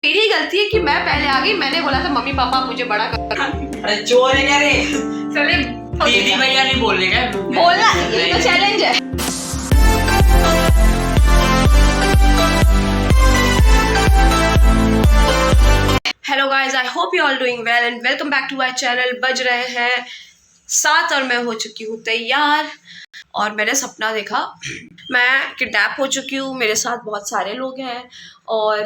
मेरी गलती है कि मैं पहले आ गई। मैंने बोला था मम्मी पापा मुझे बड़ा कर। अरे चोर है क्या रे? चले दीदी भैया नहीं बोलने का, बोलना यही तो चैलेंज है। Hello guys, I hope you all doing well and welcome back to my channel. बज रहे हैं 7 और मैं हो चुकी हूँ तैयार। और मैंने सपना देखा, मैं किडनैप हो चुकी हूँ। मेरे साथ बहुत सारे लोग हैं और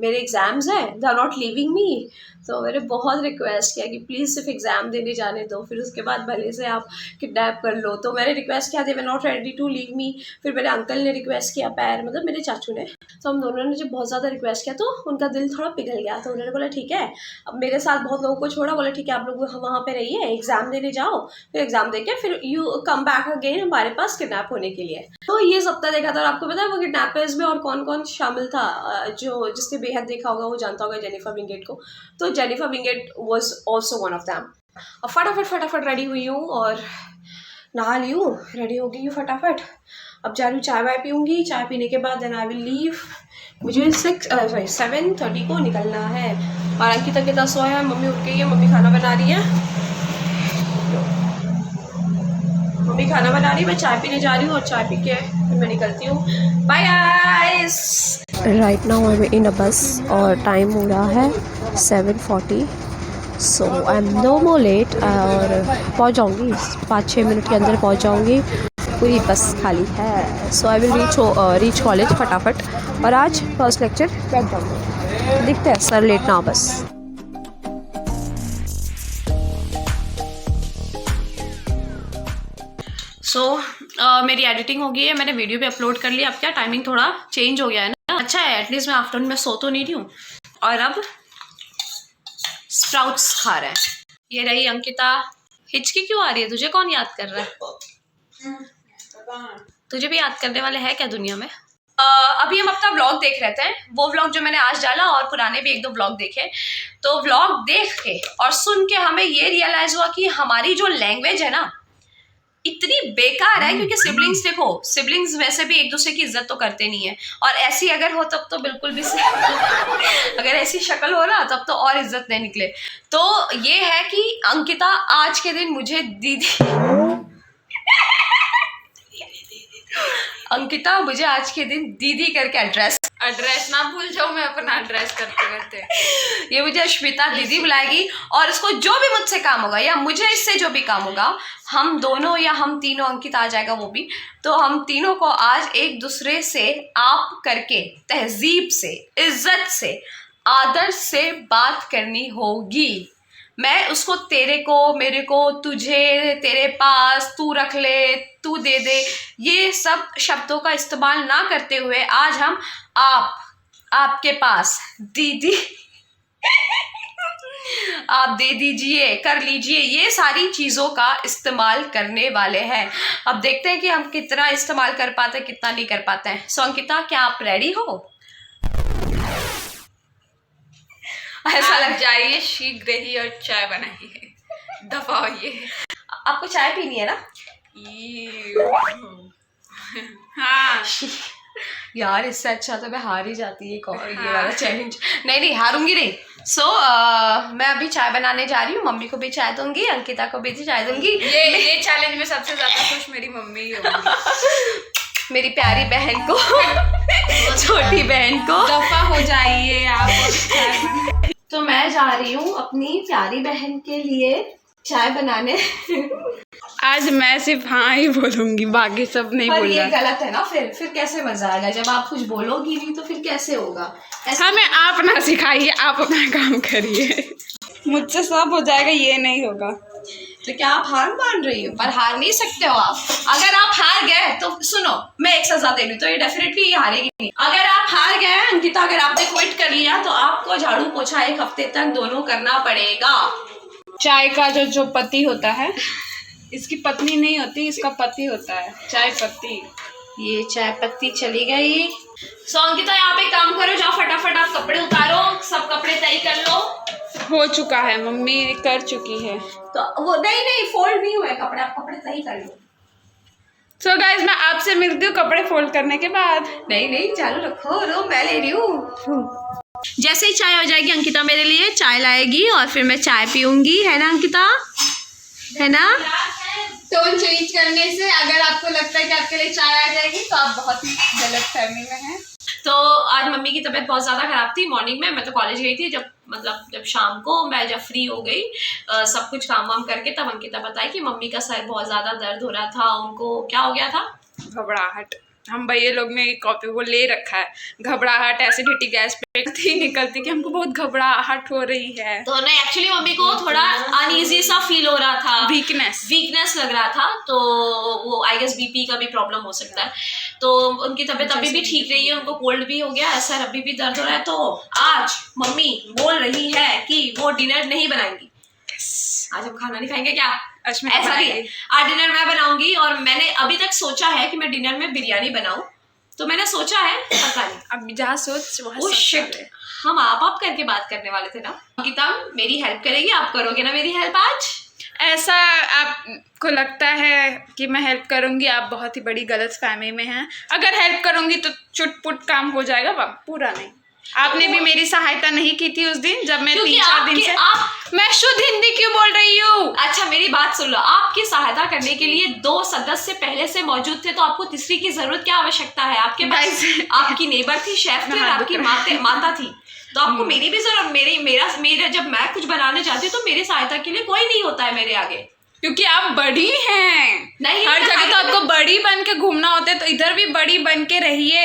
मेरे एग्ज़ाम्स हैं, दे आर नॉट लीविंग मी। तो मैंने बहुत रिक्वेस्ट किया कि प्लीज़ सिर्फ एग्ज़ाम देने जाने दो, फिर उसके बाद भले से आप किडनैप कर लो। तो मैंने रिक्वेस्ट किया, they were not ready to leave me. फिर मेरे अंकल ने रिक्वेस्ट किया, मतलब मेरे चाचू ने। तो हम दोनों ने जब बहुत ज़्यादा रिक्वेस्ट किया तो उनका दिल थोड़ा पिघल गया। तो उन्होंने बोला ठीक है, अब मेरे साथ बहुत लोगों को छोड़ा, बोला ठीक है आप लोग वहाँ पे रहिए, एग्ज़ाम देने जाओ, फिर एग्ज़ाम दे के फिर यू कम बैक अगेन हमारे पास किडनैप होने के लिए। तो ये सप्ताह देखा था। और आपको पता है वो किडनैपर्स में और कौन कौन शामिल था? जो जिसने बेहद देखा होगा वो जानता होगा जेनिफर विंगेट को। तो Jennifer Wingate was also one of them. अब फटाफट रेडी हुई हूँ और नहा ली हूँ, रेडी हो गई हूँ फटाफट। अब जा रही हूँ, चाय वाय पीऊँगी। चाय पीने के बाद देन आई विल लीव। मुझे 7:30 को निकलना है। और अंकिता के 10 सोया है, मम्मी उठ गई है, मम्मी खाना बना रही है। मम्मी खाना बना रही है, मैं चाय पीने जा रही हूँ और चाय पी के फिर मैं निकलती हूँ। Bye guys. Right now I am in a bus और टाइम हो रहा है 7:40। So I am no more late और पहुँच जाऊँगी 5-6 मिनट के अंदर पहुँच जाऊँगी। पूरी बस खाली है। सो आई विल रीच कॉलेज फटाफट। और आज फर्स्ट लेक्चर बैठ जाऊँगी। दिखते हैं सर लेट ना बस। मेरी एडिटिंग हो गई है, मैंने वीडियो भी अपलोड कर लिया। अब क्या टाइमिंग थोड़ा चेंज हो गया है ना, अच्छा है एटलीस्ट मैं आफ्टरनून में सो तो नहीं रही हूँ। और अब स्प्राउट्स खा रहे हैं। ये रही अंकिता। हिचकी क्यों आ रही है? तुझे कौन याद कर रहा है? तुझे भी याद करने वाले हैं क्या दुनिया में? अभी हम अपना व्लॉग देख रहे थे, वो व्लॉग जो मैंने आज डाला और पुराने भी 1-2 व्लॉग देखे। तो व्लॉग देख के और सुन के हमें ये रियलाइज हुआ कि हमारी जो लैंग्वेज है ना इतनी बेकार है। क्योंकि सिबलिंग्स, देखो सिबलिंग्स वैसे भी एक दूसरे की इज्जत तो करते नहीं है, और ऐसी अगर हो तब तो बिल्कुल भी अगर ऐसी शक्ल हो ना तब तो और इज्जत नहीं निकले। तो ये है कि अंकिता आज के दिन मुझे अंकिता मुझे आज के दिन दीदी करके एड्रेस ना भूल जाऊँ मैं अपना एड्रेस करते करते। ये मुझे अश्मिता दीदी बुलाएगी और इसको जो भी मुझसे काम होगा या मुझे इससे जो भी काम होगा, हम दोनों या हम तीनों, अंकिता आ जाएगा वो भी, तो हम तीनों को आज एक दूसरे से आप करके तहजीब से, इज्जत से, आदर से बात करनी होगी। मैं उसको तेरे को, मेरे को, तुझे, तेरे पास, तू रख ले, तू दे दे, ये सब शब्दों का इस्तेमाल ना करते हुए आज हम आप, आपके पास, दीदी आप दे दीजिए, कर लीजिए, ये सारी चीज़ों का इस्तेमाल करने वाले हैं। अब देखते हैं कि हम कितना इस्तेमाल कर पाते हैं, कितना नहीं कर पाते हैं। सो अंकिता, क्या आप रेडी हो? ऐसा लग जाइए शीघ्र ही और चाय बनाइए, दफा होइए। आपको चाय पीनी है ना? हाँ यार इससे अच्छा तो मैं हार ही जाती है ये वाला चैलेंज। नहीं हारूंगी नहीं। मैं अभी चाय बनाने जा रही हूँ, मम्मी को भी चाय दूंगी, अंकिता को भी चाय दूंगी। ये चैलेंज में सबसे ज्यादा खुश मेरी मम्मी ही होगी। मेरी प्यारी बहन को छोटी बहन को दफा हो जाइए आप। तो मैं जा रही हूँ अपनी प्यारी बहन के लिए चाय बनाने। आज मैं सिर्फ हाँ ही बोलूंगी, बाकी सब नहीं बोल रहा। ये गलत है ना, फिर कैसे मजा आएगा? जब आप कुछ बोलोगी नहीं तो फिर कैसे होगा? हमें आप ना सिखाइए, आप अपना काम करिए। मुझसे सब हो जाएगा, ये नहीं होगा। तो क्या आप हार मान रही हो? पर हार नहीं सकते हो आप। अगर आप हार गए तो सुनो, मैं एक सजा दे रही हूँ, तो ये डेफिनेटली हारेगी नहीं। अगर आप हार गए अंकिता, अगर आपने क्विट कर लिया तो आपको झाड़ू पोछा 1 हफ्ते तक दोनों करना पड़ेगा। चाय का जो पत्ती होता है, इसकी पत्नी नहीं होती, इसका पत्ती होता है, चाय पत्ती। ये चाय पत्ती चली गई। सो अंकिता, यहाँ पे काम करो, जाओ फटाफट आप कपड़े उतारो, सब कपड़े तय कर लो। हो चुका है, मम्मी कर चुकी है। तो वो नहीं फोल्ड नहीं हुए कपड़े, आप कपड़े तय कर लो। सो गाइज, मैं आपसे मिलती हूँ कपड़े फोल्ड करने के बाद। नहीं चालू रखो, मैं ले रही हूँ। जैसे ही चाय हो जाएगी अंकिता मेरे लिए चाय लाएगी और फिर मैं चाय पीऊंगी, है ना अंकिता, है ना। टोन चेंज करने से अगर आपको लगता है कि आपके लिए चाय आ जाएगी तो आप बहुत ही गलत फहमी में हैं। तो आज मम्मी की तबीयत बहुत ज़्यादा खराब थी। मॉर्निंग में मैं तो कॉलेज गई थी, जब शाम को मैं जब फ्री हो गई सब कुछ काम वाम करके, तब अंकिता बताई कि मम्मी का सर बहुत ज़्यादा दर्द हो रहा था। उनको क्या हो गया था? घबराहट। हम भैया लोग ने एक कॉपी वो ले रखा है, घबराहट एसिडिटी गैस पे निकलती कि हमको बहुत घबराहट हो रही है। तो नहीं, एक्चुअली मम्मी को थोड़ा अनईजी सा फील हो रहा था, वीकनेस लग रहा था, तो वो आई गेस बीपी का भी प्रॉब्लम हो सकता है। तो उनकी तबीयत अभी भी ठीक रही है, उनको कोल्ड भी हो गया है, सर अभी भी दर्द हो रहा है। तो आज मम्मी बोल रही है कि वो डिनर नहीं बनाएंगी। आज हम खाना नहीं खाएंगे क्या? ऐसा नहीं है, आज डिनर मैं बनाऊंगी। और मैंने अभी तक सोचा है कि मैं डिनर में बिरयानी बनाऊं, तो मैंने सोचा है, पता नहीं अब जहाँ सोच वहाँ शिट हम आप करके बात करने वाले थे ना। अंकिता मेरी हेल्प करेगी, आप करोगे ना मेरी हेल्प आज? ऐसा आपको लगता है कि मैं हेल्प करूंगी, आप बहुत ही बड़ी गलतफहमी में हैं। अगर हेल्प करूंगी तो चुटपुट काम हो जाएगा, पूरा नहीं। आपने भी मेरी सहायता नहीं की थी उस दिन जब मैं 3-4 दिन से मैं शुद्ध हिंदी क्यों बोल रही हूँ? अच्छा मेरी बात सुन लो, आपकी सहायता करने के लिए 2 सदस्य पहले से मौजूद थे, तो आपको तीसरी की जरूरत क्या आवश्यकता है? आपके पास आपकी नेबर थी, शेफ थे, आपकी माता थी, तो आपको मेरी भी जरूरत। मेरा जब मैं कुछ बनाने जाती हूँ तो मेरी सहायता के लिए कोई नहीं होता है मेरे आगे, क्योंकि आप बड़ी हैं। नहीं, हर जगह तो आपको बड़ी बन के घूमना होता है, तो इधर भी बड़ी बन के रहिए।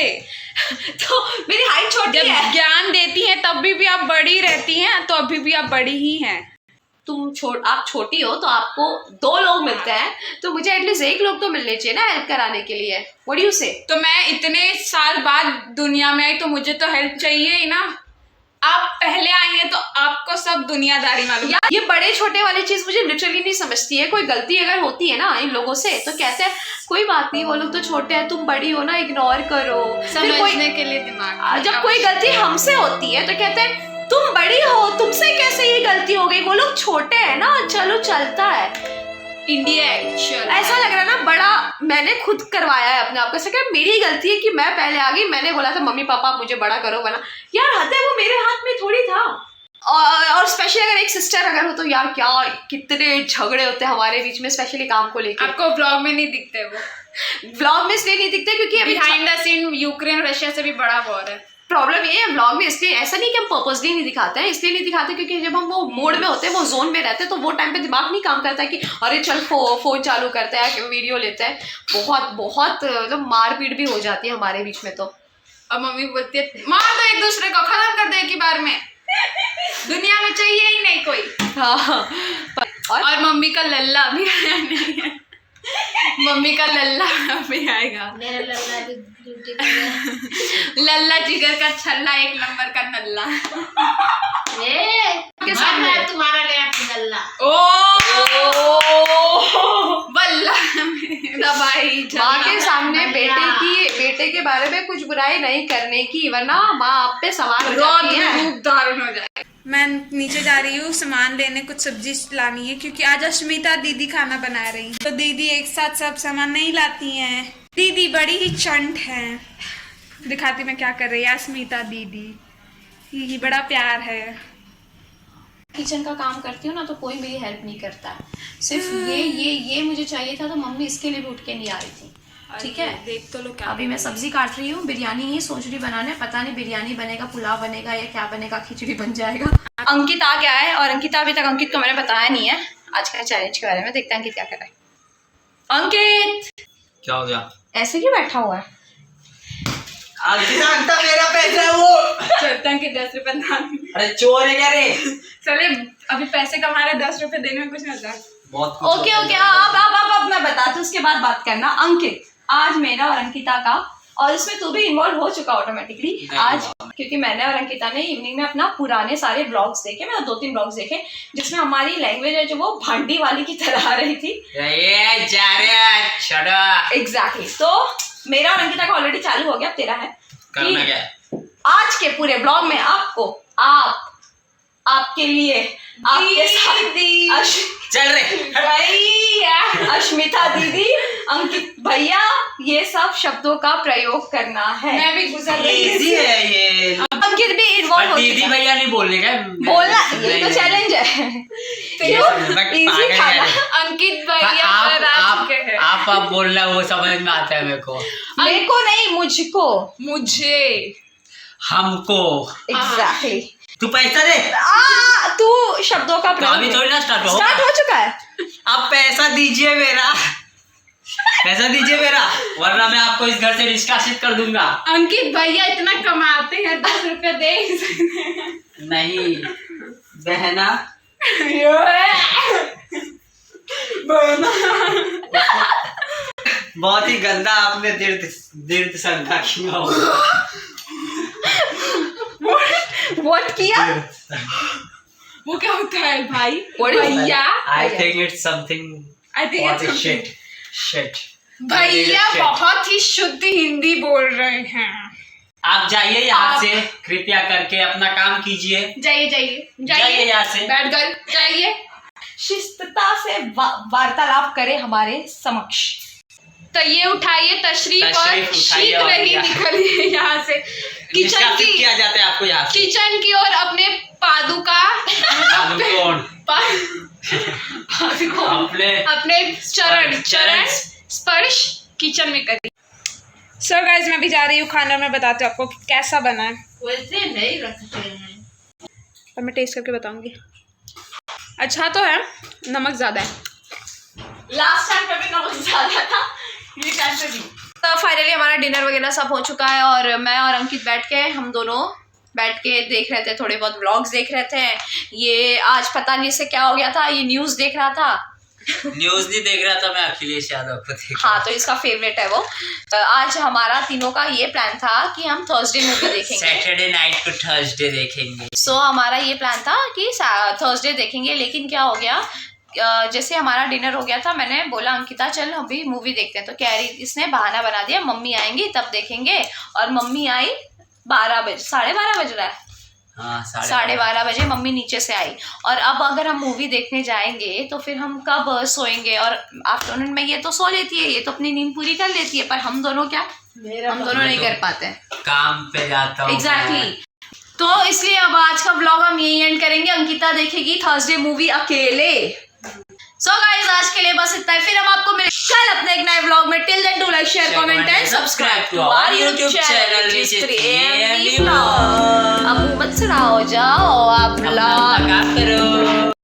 तो मेरी हाइट छोटी है, ज्ञान देती है तब भी आप बड़ी रहती हैं, तो अभी भी आप बड़ी ही हैं। आप छोटी हो तो आपको 2 लोग मिलते हैं, तो मुझे एटलीस्ट 1 लोग तो मिलने चाहिए ना हेल्प कराने के लिए। व्हाट डू यू से? तो मैं इतने साल बाद दुनिया में आई तो मुझे तो हेल्प चाहिए ही ना। आप पहले आई हैं तो आपको सब दुनियादारी मालूम है। ये बड़े छोटे वाली चीज मुझे लिटरली नहीं समझती है। कोई गलती अगर होती है ना इन लोगों से तो कहते हैं कोई बात नहीं, वो लोग तो छोटे हैं, तुम बड़ी हो ना, इग्नोर करो। समझने के लिए दिमाग। जब कोई गलती हमसे होती है तो कहते हैं तुम बड़ी हो, तुमसे कैसे ये गलती हो गई, वो लोग छोटे हैं ना, चलो चलता है। इंडिया ऐसा लग रहा है ना बड़ा मैंने खुद करवाया है अपने आप को। ऐसा मेरी गलती है कि मैं पहले आ गई, मैंने बोला था मम्मी पापा आप मुझे बड़ा करो बना। यार हद है, वो मेरे हाथ में थोड़ी था। और स्पेशली अगर एक सिस्टर अगर हो तो यार क्या कितने झगड़े होते हैं हमारे बीच में, स्पेशली काम को लेकर। आपको व्लॉग में नहीं दिखते वो। व्लॉग में इसलिए नहीं दिखते क्योंकि behind the scene Ukraine Russia से भी बड़ा वॉर है। प्रॉब्लम ये है व्लॉग में, इसलिए ऐसा नहीं कि हम पर्पसली नहीं दिखाते हैं, इसलिए नहीं दिखाते क्योंकि जब हम वो मोड में होते हैं, वो जोन में रहते हैं, तो वो टाइम पे दिमाग नहीं काम करता है कि अरे चल फोन चालू करते हैं, वीडियो लेते हैं। बहुत मतलब मारपीट भी हो जाती है हमारे बीच में। तो अब मम्मी बोलती है मार दो एक दूसरे को, खत्म कर दो एक ही बार में, दुनिया में चाहिए ही नहीं कोई। हाँ और मम्मी का लल्ला भी आया नहीं है, मम्मी का लल्ला भी आएगा। मेरा लल्ला भी ड्यूटी लल्ला जिगर का छल्ला, 1 नंबर का नल्ला। मैं तुम्हारा ले आपकी लल्ला। बल्ला मेरा भाई। माँ के सामने बेटे के बारे में कुछ बुराई नहीं करने की, वरना माँ आप पे सवाल हो जाती है, रूप धारण हो जाए। मैं नीचे जा रही हूँ सामान लेने, कुछ सब्जी लानी है क्योंकि आज अस्मिता दीदी खाना बना रही है, तो दीदी एक साथ सब सामान नहीं लाती हैं। दीदी बड़ी ही चंट है। दिखाती मैं क्या कर रही है अस्मिता दीदी, ये बड़ा प्यार है। किचन का काम करती हूँ ना तो कोई मेरी हेल्प नहीं करता है। सिर्फ ये मुझे चाहिए था तो मम्मी इसके लिए भी उठ के नहीं आ रही थी। ठीक है, देख तो लो क्या। अभी मैं सब्जी काट रही हूँ, बिरयानी ही सोच रही बनाने, पता नहीं बिरयानी बनेगा, पुलाव बनेगा या क्या बनेगा, खिचड़ी बन जाएगा। अंकित आ गया है और अंकिता अभी तक अंकित को मैंने बताया नहीं है आज के चैलेंज के बारे में। देखते हैं अंकित क्या कर रहा है। अंकित क्या हो गया? ऐसे क्यों बैठा हुआ है? अंकिता मेरा पैसा है वो। चलता है कि 10 रुपए दान। अरे चोर है क्या रे? चले अभी पैसे कमा रहे, 10 रुपए देने में कुछ नहीं होता। बहुत ओके अब मैं बताती हूँ, उसके बाद बात करना। अंकित आज मेरा और अंकिता का, और इसमें तू भी इन्वॉल्व हो चुका ऑटोमेटिकली आज, क्योंकि मैंने और अंकिता ने इवनिंग में अपना पुराने सारे ब्लॉग्स देखे, मैं 2-3 ब्लॉग्स देखे जिसमें हमारी लैंग्वेज है जो वो भांडी वाली की तरह आ रही थी। एग्जैक्टली। तो मेरा और अंकिता का ऑलरेडी चालू हो गया, तेरा है करना क्या? आज के पूरे ब्लॉग में आपको आपके लिए आपके साथ चल रहे भैया अश्मिता दीदी, अंकित भैया, ये सब शब्दों का प्रयोग करना है। मैं भी गुजर रही हूँ। इजी है ये। अंकित भी इन्वॉल्व हो दीदी चुका है। भैया नहीं बोलने का बोलना ये तो चैलेंज है। इजी खाना। अंकित भैया पर आ चुके हैं। आप बोलना वो समझ में आता है मेरे को। मेरे को नहीं, मुझको, मुझे हमको। एग्जैक्टली। तू पैसा दे। तू शब्दों का तो अभी प्रयोग थोड़ी ना स्टार्ट हो। स्टार्ट हो चुका है। अब पैसा दीजिए मेरा, पैसा दीजिए मेरा, वरना मैं आपको इस घर से निष्कासित कर दूंगा। अंकित भैया इतना कमाते हैं, 10 रुपए दे सकते हैं। नहीं बहना, बहुत ही गंदा आपने दीर्घ संख्या किया होगा। व्हाट किया? वो क्या होता है भाई? What is that? भैया I think it's something. I think it's बहुत ही something. shit. भैया Shit. बहुत ही शुद्ध हिंदी बोल रहे हैं। आप जाइए यहाँ आप- से, कृपया करके अपना काम कीजिए। जाइए जाइए जाइए यहाँ से। बैठ गए, जाइए। शिस्तता से वार्तालाप करे हमारे समक्ष। तो ये उठाइए तशरीफ और तशरीफ उठाइए शीघ्र और ही यहाँ- निकलिए यहाँ से। किचन निष्कासित की किया जाता है आपको यहाँ से। किचन की और अपने पादुका कौन? अपने अपने चरण चरण स्पर्श किचन में करिए। सो गाइस मैं भी जा रही हूँ खाना, मैं बताती हूँ आपको कि कैसा बना है वैसे नहीं रखते हैं। और मैं टेस्ट करके बताऊंगी। अच्छा तो है, नमक ज्यादा है। लास्ट टाइम पे भी नमक ज्यादा था, ये टाइम पे भी। तो फाइनली हमारा डिनर वगैरह सब हो चुका है और मैं और अंकित बैठ के, हम दोनों बैठ के देख रहे थे, थोड़े बहुत व्लॉग्स देख रहे थे। ये आज पता नहीं इससे क्या हो गया था, ये न्यूज़ देख रहा था। न्यूज नहीं देख रहा था मैं, अखिलेश यादव को देख रहा हाँ, तो इसका फेवरेट है वो। आज हमारा तीनों का ये प्लान था कि हम थर्सडे मूवी देखेंगे। सैटरडे नाइट को थर्सडे देखेंगे। सो हमारा ये प्लान था कि थर्सडे देखेंगे, लेकिन क्या हो गया, जैसे हमारा डिनर हो गया था, मैंने बोला अंकिता चल अभी मूवी देखते हैं, तो कह रही, इसने बहाना बना दिया मम्मी आएंगी तब देखेंगे। और मम्मी आई 12 बजे, 12:30 बज रहा है, हाँ 12:30 बजे मम्मी नीचे से आई। और अब अगर हम मूवी देखने जाएंगे तो फिर हम कब सोएंगे, और आफ्टरनून में ये तो सो लेती है, ये तो अपनी नींद पूरी कर लेती है, पर हम दोनों क्या, हम दोनों नहीं कर पाते हैं। काम पे जाता हूँ। एग्जैक्टली। तो इसलिए अब आज का व्लॉग हम यही एंड करेंगे। अंकिता देखेगी थर्सडे मूवी अकेले। सो गाइस आज के लिए बस इतना ही, फिर हम आपको मिलेंगे कल अपने एक नए व्लॉग में। Till then do like share comment and subscribe to our YouTube channel which is 3MD Vlog। अब मत सुनाओ, जाओ आप व्लॉग करो।